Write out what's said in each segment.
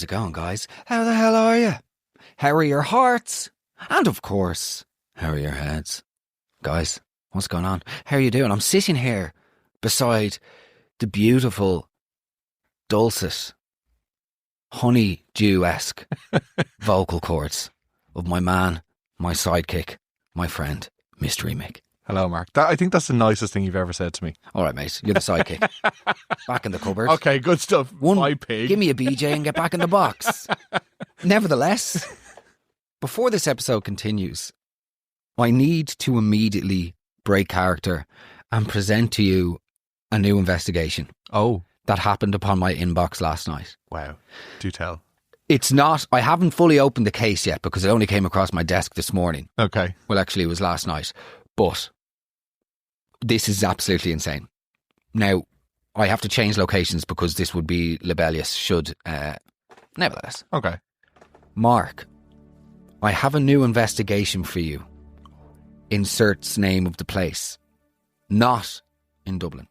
How's it going, guys? How the hell are you? How are your hearts? And of course, how are your heads? Guys, what's going on? How are you doing? I'm sitting here beside the beautiful, dulcet, honeydew-esque vocal cords of my man, my sidekick, my friend, Mystery Mick. Hello, Mark. I think that's the nicest thing you've ever said to me. All right, mate. You're the sidekick. Back in the cupboard. Okay, good stuff. My pig. Give me a BJ and get back in the box. Nevertheless, before this episode continues, I need to immediately break character and present to you a new investigation. Oh. That happened upon my inbox last night. Wow. Do tell. It's not, I haven't fully opened the case yet because it only came across my desk this morning. Okay. Well, actually, it was last night. But this is absolutely insane. Now, I have to change locations because this would be libellous should, nevertheless. Okay. Mark, I have a new investigation for you. Inserts name of the place. Not in Dublin.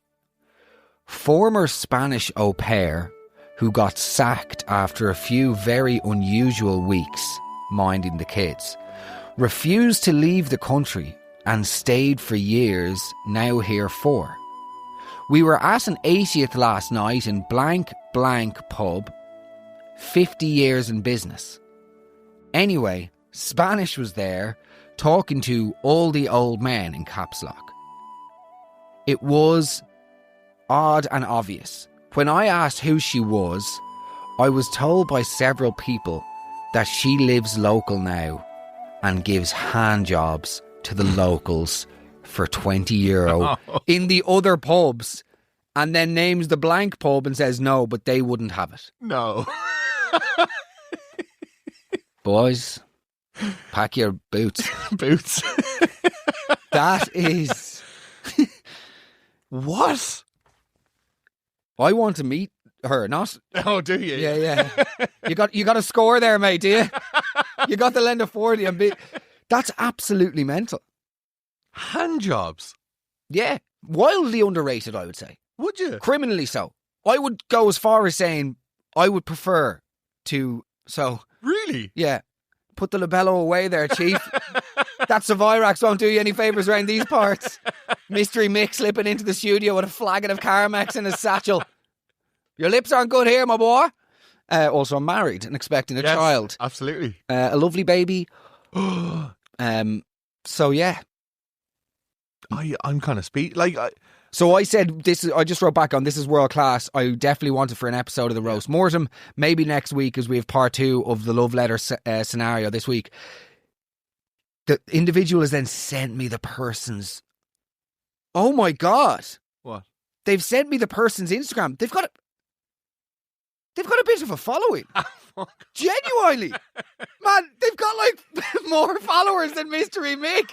Former Spanish au pair who got sacked after a few very unusual weeks minding the kids, refused to leave the country and stayed for years, now here for. We were at an 80th last night in blank pub, 50 years in business. Anyway, Spanish was there, talking to all the old men in caps lock. It was odd and obvious. When I asked who she was, I was told by several people that she lives local now and gives hand jobs to the locals for €20 in the other pubs, and then names the blank pub and says no, but they wouldn't have it. No. Boys, pack your boots. Boots. That is... What? I want to meet her, not... Oh, do you? Yeah. You got a score there, mate, do you? You got the lend of 40 and be... That's absolutely mental. Hand jobs? Yeah. Wildly underrated, I would say. Would you? Criminally so. I would go as far as saying I would prefer to... So... Really? Yeah. Put the labello away there, Chief. That Savirax won't do you any favours around these parts. Mystery Mick slipping into the studio with a flagon of Carmex in his satchel. Your lips aren't good here, my boy. Also, I'm married and expecting a child. Absolutely. A lovely baby. So, yeah. I'm kind of So I said, I just wrote back on, this is world class. I definitely want it for an episode of the Roast Mortem. Maybe next week, as we have part 2 of the love letter scenario this week. The individual has then sent me the person's... Oh my God. What? They've sent me the person's Instagram. They've got a bit of a following. Genuinely. Man, they've got like more followers than Mystery Mick.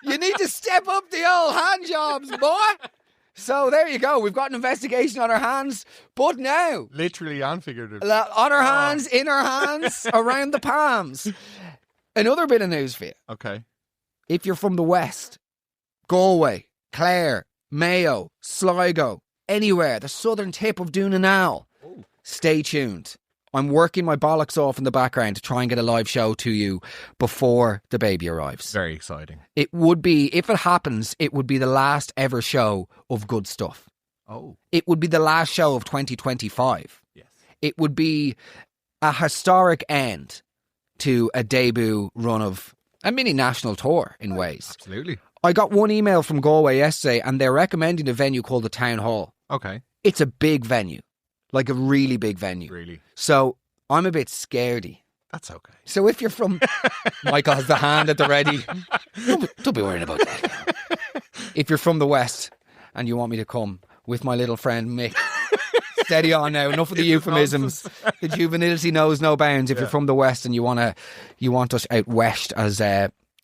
You need to step up the old hand jobs, boy. So there you go. We've got an investigation on our hands. But now... Literally and figuratively. On our hands, in our hands, around the palms. Another bit of news for you. Okay. If you're from the West, Galway, Clare, Mayo, Sligo, anywhere, the southern tip of Doonanall, stay tuned. I'm working my bollocks off in the background to try and get a live show to you before the baby arrives. Very exciting. It would be, if it happens, it would be the last ever show of good stuff. Oh. It would be the last show of 2025. Yes. It would be a historic end to a debut run of a mini national tour in ways. Absolutely. I got one email from Galway yesterday and they're recommending a venue called the Town Hall. Okay. It's a big venue. Like a really big venue. Really? So I'm a bit scaredy. That's okay. So if you're from... Michael has the hand at the ready. Don't be worrying about that. If you're from the West and you want me to come with my little friend Mick, steady on now. Enough of the euphemisms. The juvenility knows no bounds. If you're from the West and you want us out west, as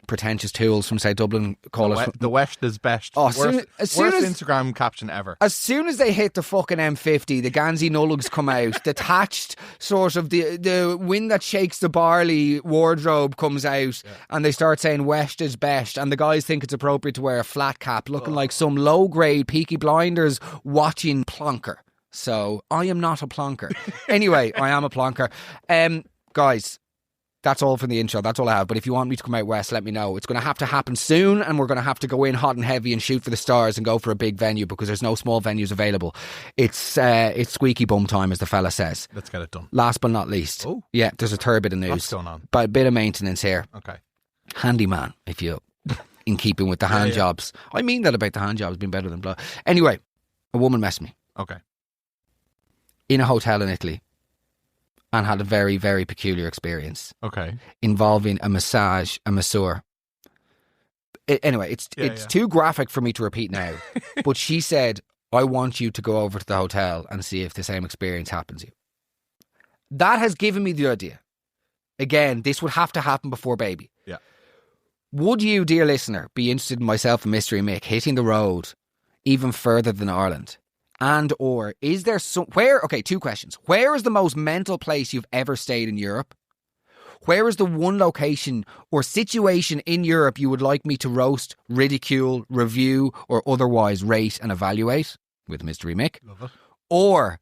pretentious tools from South Dublin call us. The West is best. Oh, worst Instagram caption ever. As soon as they hit the fucking M50, the Gansey Nullugs come out. The thatched sort of the wind that shakes the barley wardrobe comes out, and they start saying West is best, and the guys think it's appropriate to wear a flat cap, looking like some low grade Peaky Blinders watching plonker. So I am not a plonker. Anyway, I am a plonker. Guys, that's all for the intro. That's all I have. But if you want me to come out west, let me know. It's going to have to happen soon, and we're going to have to go in hot and heavy and shoot for the stars and go for a big venue because there's no small venues available. It's squeaky bum time, as the fella says. Let's get it done. Last but not least. Oh. Yeah, there's a third bit of news. What's going on? But a bit of maintenance here. Okay. Handyman, if you... in keeping with the hand jobs. I mean that about the hand jobs being better than blood. Anyway, a woman messed me. Okay. In a hotel in Italy. And had a very, very peculiar experience. Okay. Involving a masseur. Anyway, it's too graphic for me to repeat now. But she said, I want you to go over to the hotel and see if the same experience happens to you. That has given me the idea. Again, this would have to happen before baby. Yeah. Would you, dear listener, be interested in myself and Mystery Mick hitting the road even further than Ireland? And or is there two questions. Where is the most mental place you've ever stayed in Europe? Where is the one location or situation in Europe you would like me to roast, ridicule, review, or otherwise rate and evaluate with Mystery Mick? Love it. Or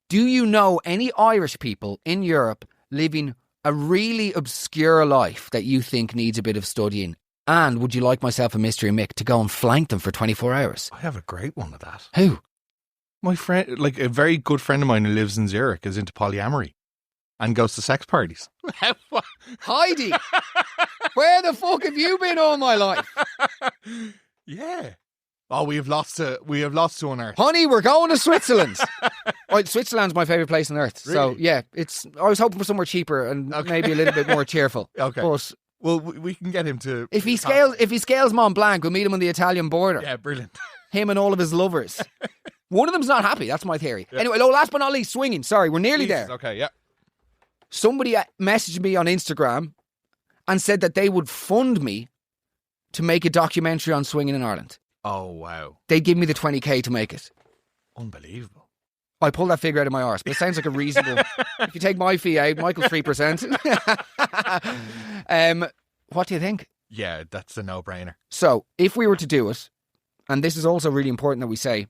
do you know any Irish people in Europe living a really obscure life that you think needs a bit of studying? And would you like myself and Mystery Mick to go and flank them for 24 hours? I have a great one of that. Who? My friend, like a very good friend of mine who lives in Zurich, is into polyamory and goes to sex parties. Heidi, where the fuck have you been all my life? Yeah. Oh, we have lots to on Earth. Honey, we're going to Switzerland. Switzerland's my favourite place on Earth. Really? So yeah, I was hoping for somewhere cheaper and maybe a little bit more cheerful. Okay. But well, we can get him to. If he scales Mont Blanc, we'll meet him on the Italian border. Yeah, brilliant. Him and all of his lovers. One of them's not happy. That's my theory. Yeah. Anyway, last but not least, swinging. Sorry, we're nearly there. Okay, yeah. Somebody messaged me on Instagram and said that they would fund me to make a documentary on swinging in Ireland. Oh, wow. They'd give me the 20k to make it. Unbelievable. I pulled that figure out of my arse, but it sounds like a reasonable... If you take my fee out, Michael's 3%. What do you think? Yeah, that's a no-brainer. So, if we were to do it, and this is also really important that we say,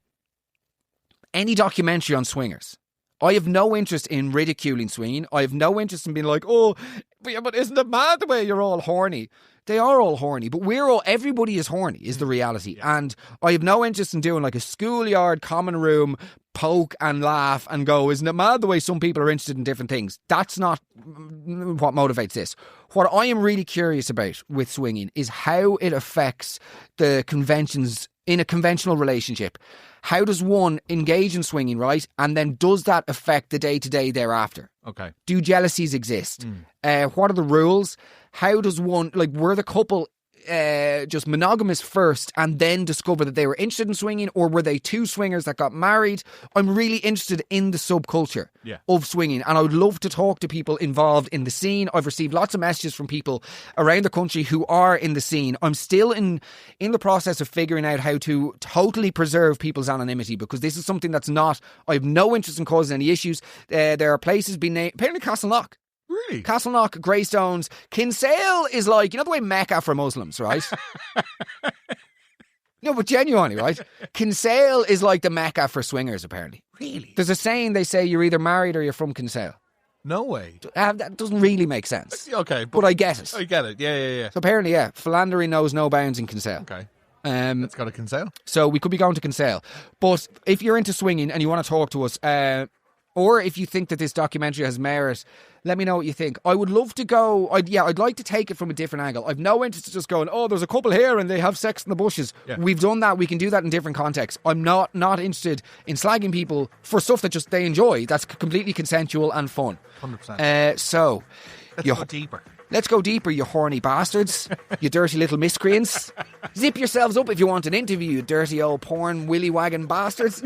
any documentary on swingers. I have no interest in ridiculing swinging. I have no interest in being like, oh, but isn't it mad the way you're all horny? They are all horny, but everybody is horny is the reality. Yeah. And I have no interest in doing like a schoolyard common room, poke and laugh and go, isn't it mad the way some people are interested in different things? That's not what motivates this. What I am really curious about with swinging is how it affects the conventions in a conventional relationship. How does one engage in swinging, right? And then does that affect the day-to-day thereafter? Okay. Do jealousies exist? What are the rules? How does one, were the couple just monogamous first and then discover that they were interested in swinging, or were they two swingers that got married? I'm really interested in the subculture of swinging, and I would love to talk to people involved in the scene. I've received lots of messages from people around the country who are in the scene. I'm still in the process of figuring out how to totally preserve people's anonymity, because this is something that's not, I have no interest in causing any issues. There are places being named, apparently Castleknock. Really? Castleknock, Greystones. Kinsale is like, you know the way Mecca for Muslims, right? No, but genuinely, right? Kinsale is like the Mecca for swingers, apparently. Really? There's a saying they say you're either married or you're from Kinsale. No way. That doesn't really make sense. Okay. But I get it. I get it. Yeah. So apparently, philandering knows no bounds in Kinsale. Okay. Let's go to Kinsale. So we could be going to Kinsale. But if you're into swinging and you want to talk to us, or if you think that this documentary has merit, let me know what you think. I would love to go... I'd like to take it from a different angle. I've no interest in just going, oh, there's a couple here and they have sex in the bushes. Yeah. We've done that. We can do that in different contexts. I'm not interested in slagging people for stuff that just they enjoy. That's completely consensual and fun. 100%. So... Let's go deeper. Let's go deeper, you horny bastards. You dirty little miscreants. Zip yourselves up if you want an interview, you dirty old porn willy wagon bastards.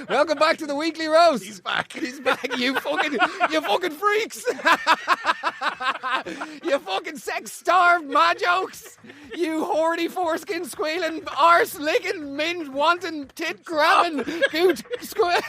Welcome back to the Weekly Roast. He's back, you fucking freaks. You fucking sex-starved majokes. You horny foreskin squealing, arse licking, minge wanting, tit grabbing, goot squeal.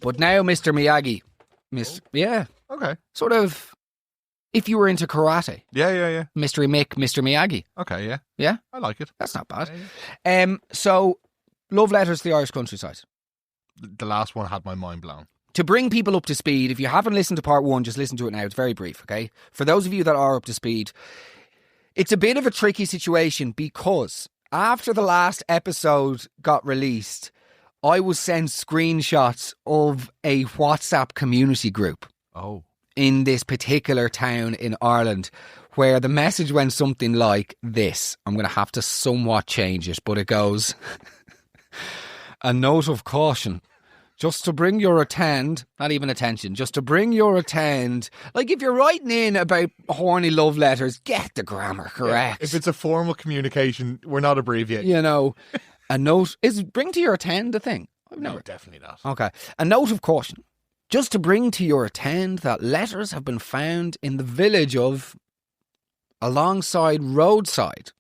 But now, Mr. Miyagi, yeah, Okay. sort of, if you were into karate, Yeah. Mystery Mick, Mr. Miyagi. Okay, yeah. Yeah? I like it. That's not bad. Yeah. So, love letters to the Irish countryside. The last one had my mind blown. To bring people up to speed, if you haven't listened to part one, just listen to it now. It's very brief, okay? For those of you that are up to speed, it's a bit of a tricky situation because after the last episode got released, I was sent screenshots of a WhatsApp community group in this particular town in Ireland where the message went something like this. I'm going to have to somewhat change it, but it goes, a note of caution. Just to bring your attend, not even attention, just to bring your attend. Like if you're writing in about horny love letters, get the grammar correct. Yeah, if it's a formal communication, we're not abbreviating. You know, a note, is bring to your attend a thing? No, definitely not. Okay. A note of caution. Just to bring to your attend that letters have been found in the village of alongside roadside,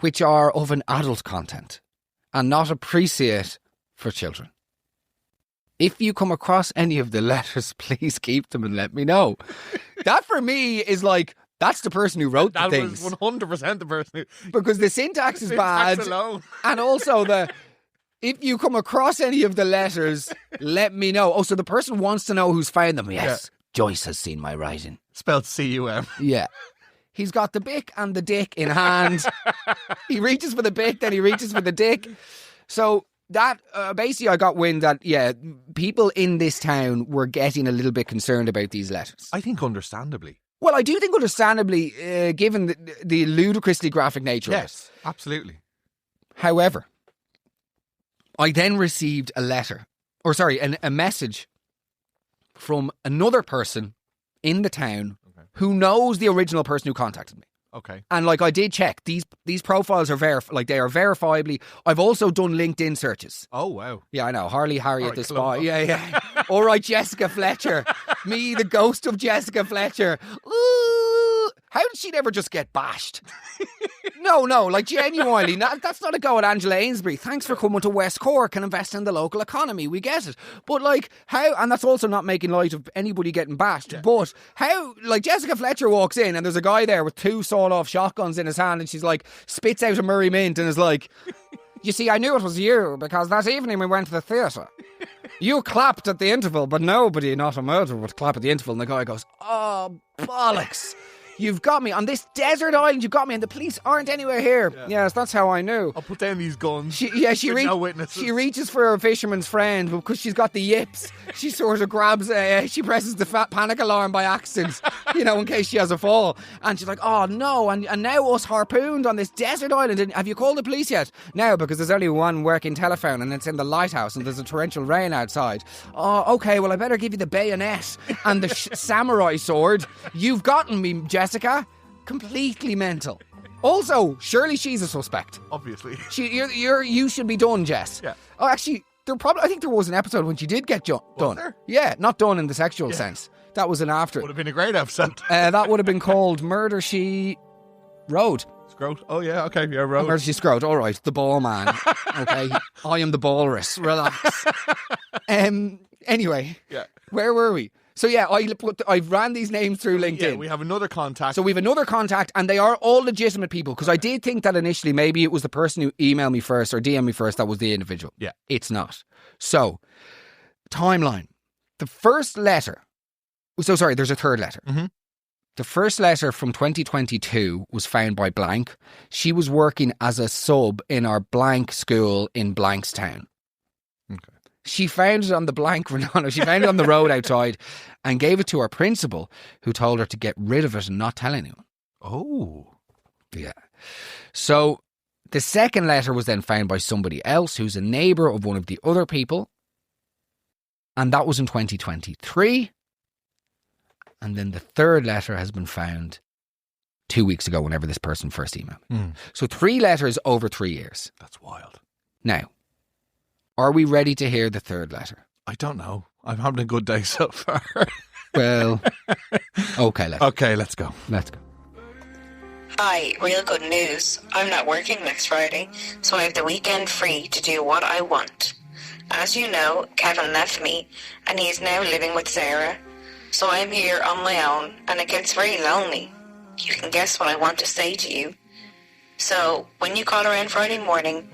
which are of an adult content and not appreciate for children. If you come across any of the letters, please keep them and let me know. That for me is like, that's the person who wrote the things. That was 100% the person who... Because the syntax is bad. Alone. And also if you come across any of the letters, let me know. Oh, so the person wants to know who's found them. Yes, yeah. Joyce has seen my writing. Spelled C-U-M. Yeah. He's got the bic and the dick in hand. He reaches for the bic, then he reaches for the dick. So... that basically I got wind that people in this town were getting a little bit concerned about these letters. I think understandably. Well, I do think understandably, given the ludicrously graphic nature of it. Yes, absolutely. However, I then received a message from another person in the town who knows the original person who contacted me. Okay. And like I did check, these profiles are they are verifiably. I've also done LinkedIn searches. Oh wow. Yeah, I know. Harley Harriet the Spy. Columbo. Yeah. All right, Jessica Fletcher. Me, the ghost of Jessica Fletcher. Ooh, how did she never just get bashed? No, like genuinely, that's not a go at Angela Ainsbury. Thanks for coming to West Cork and investing in the local economy. We get it. But like how, and that's also not making light of anybody getting bashed. Yeah. But how, like Jessica Fletcher walks in and there's a guy there with 2 sawed-off shotguns in his hand and she's like, spits out a Murray Mint and is like, you see, I knew it was you because that evening we went to the theatre. You clapped at the interval, but nobody, not a murderer, would clap at the interval. And the guy goes, oh, bollocks. You've got me on this desert island. You got me, and the police aren't anywhere here. Yeah. Yes, that's how I knew. I'll put down these guns. No witnesses. She reaches for her fisherman's friend, but because she's got the yips, she sort of grabs. She presses the panic alarm by accident, in case she has a fall. And she's like, "Oh no!" And now us harpooned on this desert island. And have you called the police yet? No, because there's only one working telephone, and it's in the lighthouse, and there's a torrential rain outside. Oh, okay. Well, I better give you the bayonet and the samurai sword. You've gotten me, Jessica. Completely mental. Also, surely she's a suspect. Obviously. You should be done, Jess. Yeah. Oh, actually, I think there was an episode when she did get done. There? Yeah, not done in the sexual sense. That was an after. Would have been a great episode. That would have been called Murder She Wrote. Scrote. Oh yeah, okay, yeah, Road. Murder She Scrote. All right, the ball man. Okay, I am the walrus. Relax. Anyway, yeah. Where were we? So yeah, I ran these names through LinkedIn. Yeah, we have another contact. So we have another contact, and they are all legitimate people, because I did think that initially maybe it was the person who emailed me first or DM'd me first that was the individual. Yeah. It's not. So, timeline. The first letter... So sorry, there's a third letter. Mm-hmm. The first letter from 2022 was found by blank. She was working as a sub in our blank school in Blankstown. Okay. She found it on the blank, she found it on the road outside and gave it to her principal, who told her to get rid of it and not tell anyone. Oh. Yeah. So the second letter was then found by somebody else who's a neighbour of one of the other people. And that was in 2023. And then the third letter has been found 2 weeks ago, whenever this person first emailed me. Mm. So 3 letters over 3 years. That's wild. Now, are we ready to hear the third letter? I don't know. I'm having a good day so far. Well, okay, let's go. Let's go. Hi, real good news. I'm not working next Friday, so I have the weekend free to do what I want. As you know, Kevin left me, and he is now living with Sarah. So I'm here on my own, and it gets very lonely. You can guess what I want to say to you. So, when you call around Friday morning,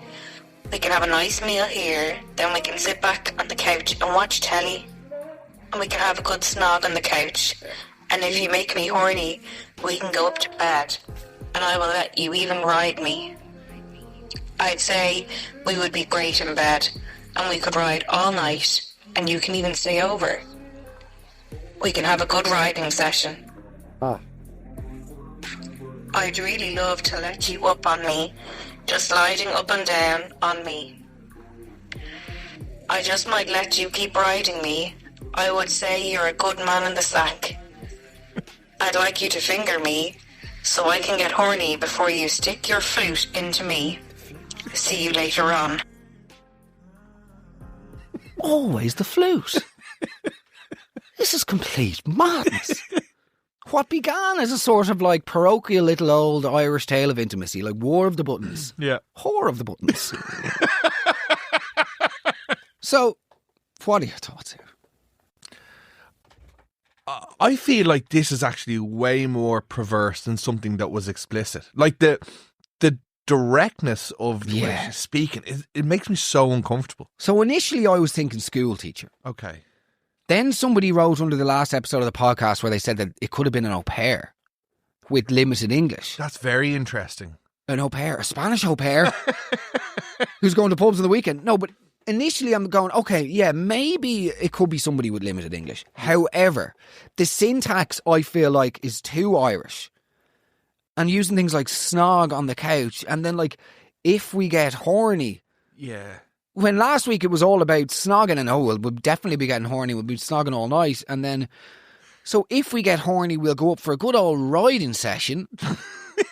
we can have a nice meal here, then we can sit back on the couch and watch telly. And we can have a good snog on the couch. And if you make me horny, we can go up to bed. And I will let you even ride me. I'd say we would be great in bed, and we could ride all night, and you can even stay over. We can have a good riding session. I'd really love to let you up on me, just sliding up and down on me. I just might let you keep riding me. I would say you're a good man in the sack. I'd like you to finger me, so I can get horny before you stick your flute into me. See you later on. Always the flute. This is complete madness. What began as a sort of like parochial little old Irish tale of intimacy, like War of the Buttons. Yeah. Whore of the Buttons. So, what are your thoughts here? I feel like this is actually way more perverse than something that was explicit. Like the directness of the way she's speaking, it makes me so uncomfortable. So initially I was thinking school teacher. Okay. Then somebody wrote under the last episode of the podcast where they said that it could have been an au pair with limited English. That's very interesting. An au pair, a Spanish au pair who's going to pubs on the weekend. No, but initially I'm going, okay, yeah, maybe it could be somebody with limited English. However, the syntax I feel like is too Irish. And using things like snog on the couch and then like, if we get horny. Yeah. When last week it was all about snogging and we'll definitely be getting horny, we'll be snogging all night. And then, so if we get horny, we'll go up for a good old riding session,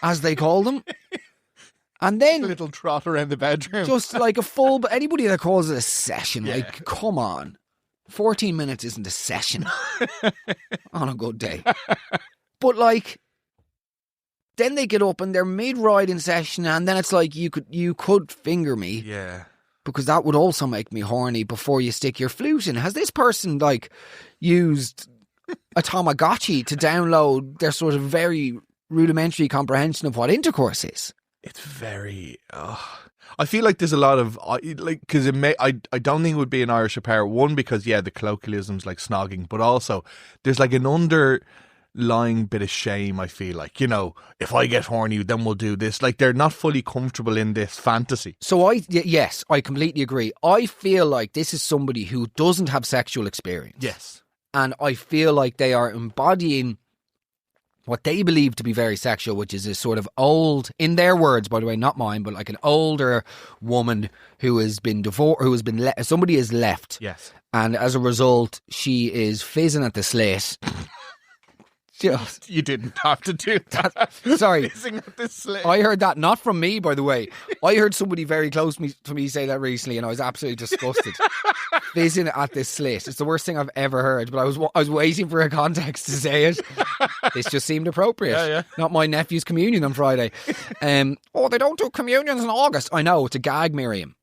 as they call them. And then... a little trot around the bedroom. Just like a full... Anybody that calls it a session, like, come on. 14 minutes isn't a session on a good day. But like, then they get up and they're mid-riding session and then it's like, you could finger me. Yeah. Because that would also make me horny before you stick your flute in. Has this person, like, used a Tamagotchi to download their sort of very rudimentary comprehension of what intercourse is? It's very... I feel like there's a lot of... because I don't think it would be an Irish au pair. One, because, yeah, the colloquialism's like snogging. But also, there's like an underlying bit of shame, I feel like. You know, if I get horny, then we'll do this. Like, they're not fully comfortable in this fantasy. So yes, I completely agree. I feel like this is somebody who doesn't have sexual experience. Yes. And I feel like they are embodying what they believe to be very sexual, which is a sort of old, in their words, by the way, not mine, but like an older woman who has been divorced, somebody has left. Yes. And as a result, she is fizzing at the slate. Just, you didn't have to do that. Sorry. Fizzing at the slate. I heard that not from me, by the way. I heard somebody very close to me say that recently, and I was absolutely disgusted. Fizzing at this slit. It's the worst thing I've ever heard, but I was waiting for a context to say it. This just seemed appropriate. Yeah. Not my nephew's communion on Friday. They don't do communions in August. I know, it's a gag, Miriam.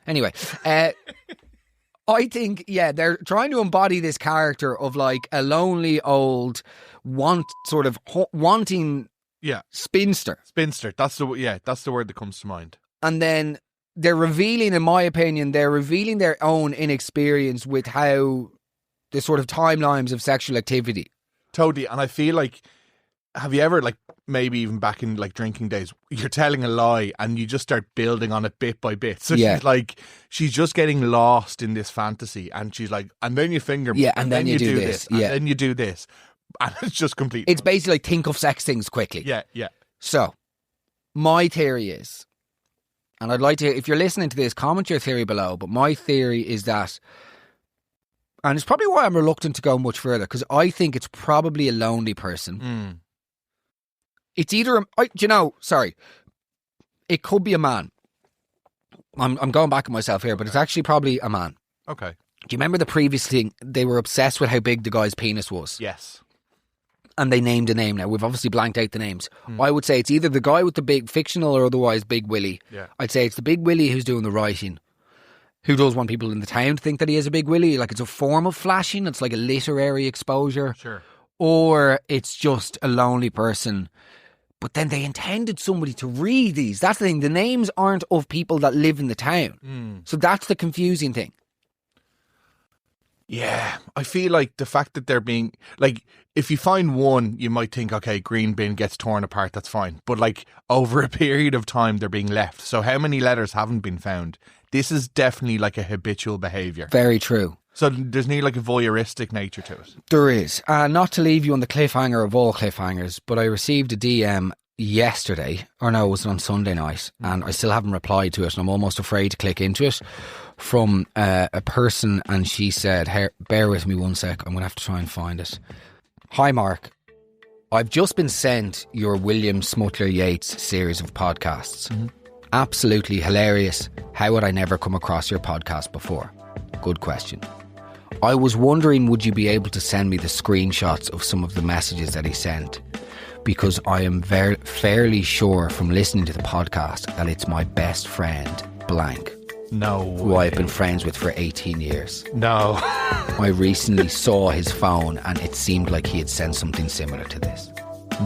Anyway, I think, they're trying to embody this character of like a lonely old wanting spinster. Spinster. That's the word that comes to mind. And then they're revealing, in my opinion, their own inexperience with how the sort of timelines of sexual activity. Totally. And I feel like, have you ever, like, maybe even back in like drinking days, you're telling a lie and you just start building on it bit by bit. So she's just getting lost in this fantasy and she's like, and then you finger me. Yeah, and then you do this. And then you do this. And it's just complete. It's basically like think of sex things quickly. Yeah. So, my theory is, and I'd like to, if you're listening to this, comment your theory below, but my theory is that, and it's probably why I'm reluctant to go much further, because I think it's probably a lonely person. It's either, it could be a man. I'm going back at myself here, but it's actually probably a man. Okay. Do you remember the previous thing? They were obsessed with how big the guy's penis was. Yes. and they named a name now. We've obviously blanked out the names. I would say it's either the guy with the big, fictional or otherwise Big Willie. Yeah. I'd say it's the Big Willie who's doing the writing, who does want people in the town to think that he is a Big Willie. Like, it's a form of flashing. It's like a literary exposure. Sure. Or it's just a lonely person. But then they intended somebody to read these. That's the thing. The names aren't of people that live in the town. So that's the confusing thing. Yeah, I feel like the fact that they're being, like, if you find one, you might think, okay, green bin gets torn apart, that's fine. But, like, over a period of time, they're being left. So how many letters haven't been found? This is definitely like a habitual behaviour. Very true. So there's nearly like a voyeuristic nature to it. There is. Not to leave you on the cliffhanger of all cliffhangers, but I received a DM yesterday, or no, it was on Sunday night, and I still haven't replied to it, and I'm almost afraid to click into it, from a person, and she said, hey, bear with me one sec, I'm going to have to try and find it. Hi Mark, I've just been sent your William Smutler Yeats series of podcasts. Absolutely hilarious. How would I never come across your podcast before? Good question. I was wondering, would you be able to send me the screenshots of some of the messages that he sent? Because I am fairly sure from listening to the podcast that it's my best friend, blank. No. Who I've been friends with for 18 years. No. I recently saw his phone and it seemed like he had sent something similar to this.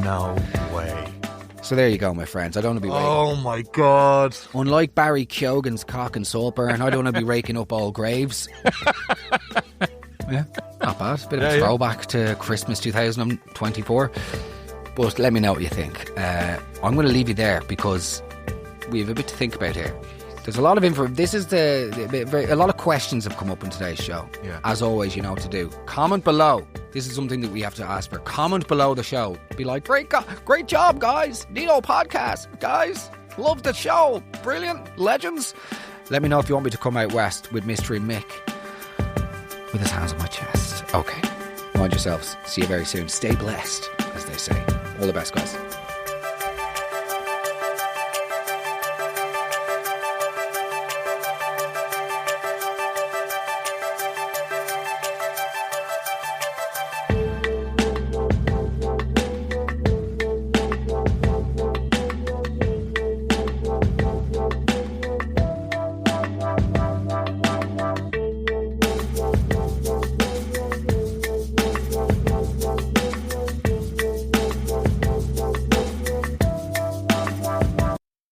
No way. So there you go, my friends. I don't want to be raking. Oh my God. Unlike Barry Keoghan's cock and saltburn, I don't want to be raking up all graves. Yeah, not bad. Bit of a throwback to Christmas 2024. But let me know what you think. I'm going to leave you there because we have a bit to think about here. There's a lot of info. This is a lot of questions have come up in today's show. Yeah. As always, you know what to do. Comment below. This is something that we have to ask for. Comment below the show. Be like, great job, guys. Nino podcast, guys. Love the show. Brilliant. Legends. Let me know if you want me to come out west with Mystery Mick with his hands on my chest. Okay. Mind yourselves. See you very soon. Stay blessed, as they say. All the best, guys.